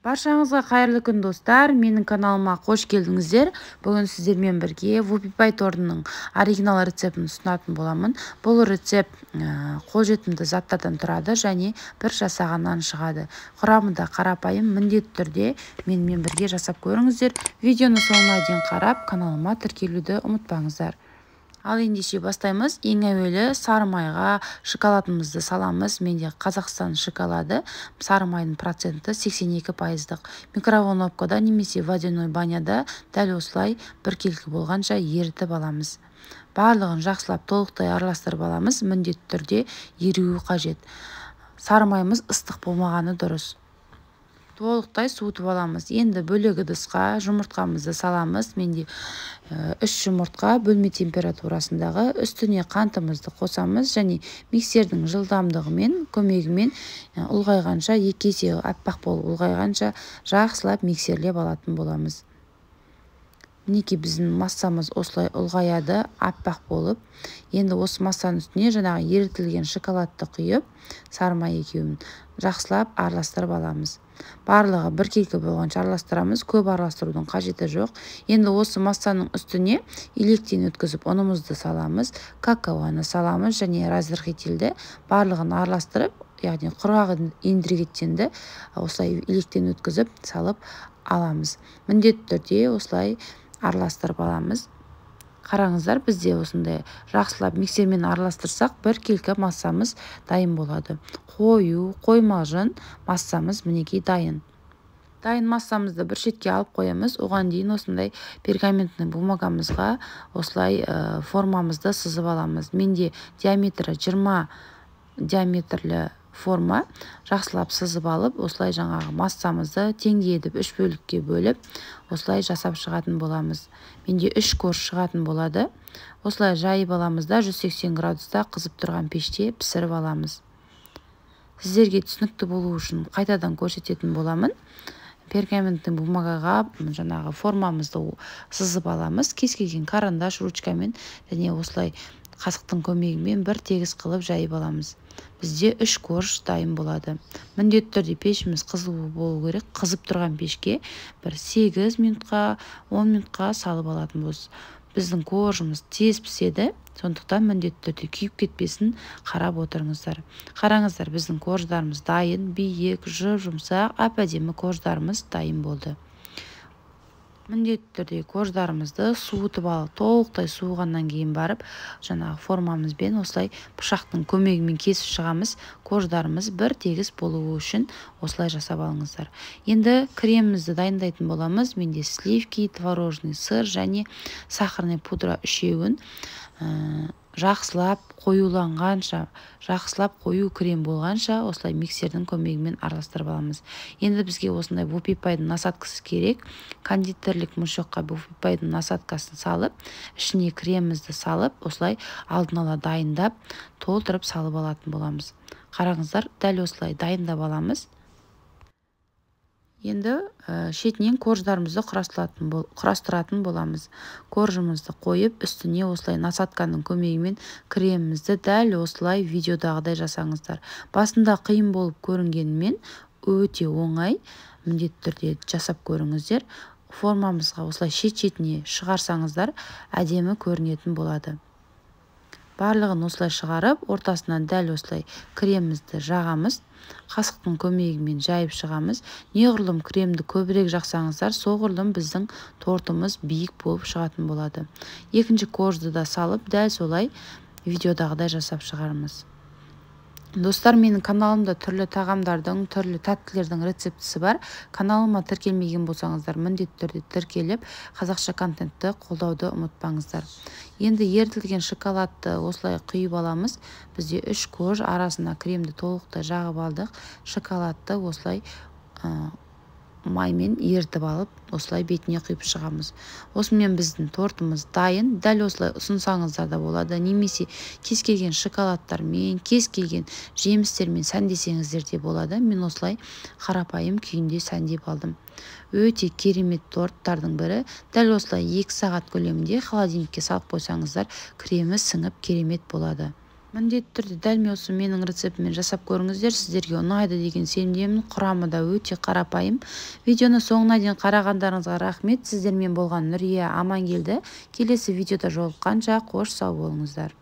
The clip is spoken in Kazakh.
Баршаңызға қайырлы күн достар, менің каналыма қош келдіңіздер. Бүгін сіздермен бірге Whoopie торының оригинал рецептін ұсынатын боламын. Бұл рецепт қолжетімді заттардан тұрады және бір жасағаннан шығады. Құрамы да қарапайым, міндетті түрде менімен бірге жасап көріңіздер. Видеоны соңына дейін қарап, каналыма тіркелуді ұмытпаңыздар. Ал ендеше бастаймыз. Ең әуелі сары майға шоколадымызды саламыз. Менде Қазақстан шоколады. Сары майдың проценті 82%. Микроволновкада немесе водяной баняда дәл осылай біркелкі болғанша ерітіп аламыз. Барлығын жақсылап толықтай араластырып аламыз. Міндетті түрде еруі қажет. Сары майымыз ыстық болмағаны дұрыс. Толықтай суытып аламыз. Енді бөлек ыдысқа жұмыртқамызды саламыз. Менде 3 жұмыртқа бөлме температурасындағы, үстіне қантымызды қосамыз және миксердің жылдамдығымен көмегімен ұлғайғанша, 2 есе аппақ болып ұлғайғанша жақсылап миксерлеп алатын боламыз. Мінекей біздің массамыз осылай ұлғаяды, аппақ болып. Енді осы массаның үстіне жаңағы ерітілген шоколадты құйып, сары май екеуін жақсылап араластырып аламыз. Барлығы біркелкі болғанша араластырамыз, көп араластырудың қажеті жоқ. Енді осы массаның үстіне електен өткізіп ұнымызды саламыз, какаоны саламыз және разрыхителді барлығын араластырып, яғни құрғақ ингредиентті осылай електен өткізіп салып аламыз. Міндетті түрде осылай араластырып аламыз. Қараңыздар, бізде осындай жақсылап миксермен араластырсақ, біркелкі массамыз дайын болады. Қоймалжың массамыз мінекей дайын. Дайын массамызды бір шетке алып қоямыз. Оған дейін осындай пергаментный бумагамызға осылай формамызды сызып аламыз. Менде диаметрі 20 диаметрлі форма жақсылап сызып алып, осылай жаңағы массамызды теңдей етіп 3 бөлікке бөліп, осылай жасап шығатын боламыз. Менде 3 корж шығатын болады. Осылай жайып аламыз да 180 градуста қызып тұрған пеште пісіріп аламыз. Сіздерге түсінікті болу үшін қайтадан көрсететін боламын. Пергаментный бумагаға жаңағы формамызды сызып аламыз. Кез келген карандаш, ручкамен және осылай қасықтың көмегімен бір тегіс қылып жайып аламыз. Бізде 3 корж дайын болады. Міндетті түрде пешіміз қызыл болу керек. Қызып тұрған пешке бір 8 минутқа, 10 минутқа салып алатын болыз. Біздің коржымыз тез піседі, сондықтан міндетті түрде күйіп кетпесін қарап отырыңыздар. Қараңыздар, біздің корждарымыз дайын, биік, жұмсақ, әп-әдемі корждарымыз дайын болды. Міндетті түрде корждарымызды суытып алып, толықтай суығаннан кейін барып, жаңағы формамызбен осылай пышақтың көмегімен кесіп шығамыз. Корждарымыз бір тегіс болуы үшін осылай жасап алыңыздар. Енді кремімізді дайындайтын боламыз. Менде сливки, творожный сыр және сахарный пудра үшеуін жақсылап қоюланғанша, жақсылап қою крем болғанша осылай миксердің көмегімен араластырып аламыз. Енді бізге осындай Whoopie насадкасы керек. Кондитерлік мышыққа Whoopie насадкасын салып, ішіне кремімізді салып, осылай алдын ала дайындап, толтырып салып алатын боламыз. Қараңыздар, дәл осылай дайындап аламыз. Енді шетінен корждарымызды құрастыратын боламыз. Коржымызды қойып, үстіне осылай насадканың көмегімен кремімізді дәл осылай видеодағыдай жасаңыздар. Басында қиын болып көрінгенімен өте оңай, міндетті түрде жасап көріңіздер. Формамызға осылай шет-шетіне шығарсаңыздар, әдемі көрінетін болады. Барлығын осылай шығарып, ортасынан дәл осылай кремімізді жағамыз. Қасықтың көмегімен жайып шығамыз. Неғұрлым кремді көбірек жақсаңыздар, соғұрлым біздің тортымыз биік болып шығатын болады. Екінші коржды да салып, дәл солай видеодағыдай жасап шығарамыз. Достар, менің каналымда түрлі тағамдардың, түрлі тәттілердің рецептісі бар. Каналыма тіркелмеген болсаңыздар, міндетті түрде тіркеліп, қазақша контентті қолдауды ұмытпаңыздар. Енді ерітілген шоколадты осылай құйып аламыз. Бізде 3 корж арасына кремді толықтай жағып алдық. Шоколадты осылай маймен ерітіп алып, осылай бетіне құйып шығамыз. Осымен біздің тортымыз дайын. Дәл осылай ұсынсаңыздар да болады. Немесе кез келген шоколадтармен, кез келген жемістермен сәндесеңіздер де болады. Мен осылай қарапайым күйінде сәндеп алдым. Өте керемет торттардың бірі. Дәл осылай 2 сағат көлемінде холодильникке салып қойсаңыздар, кремі сіңіп керемет болады. міндетті түрде дәл осы менің рецептіммен жасап көріңіздер, сіздерге ұнайды деген сенімдемін. Құрамы да өте қарапайым. Видеоны соңына дейін қарағандарыңызға рахмет. Сіздермен болған Нұрия Амангелді. Келесі видеода жолыққанша қош сау болыңыздар.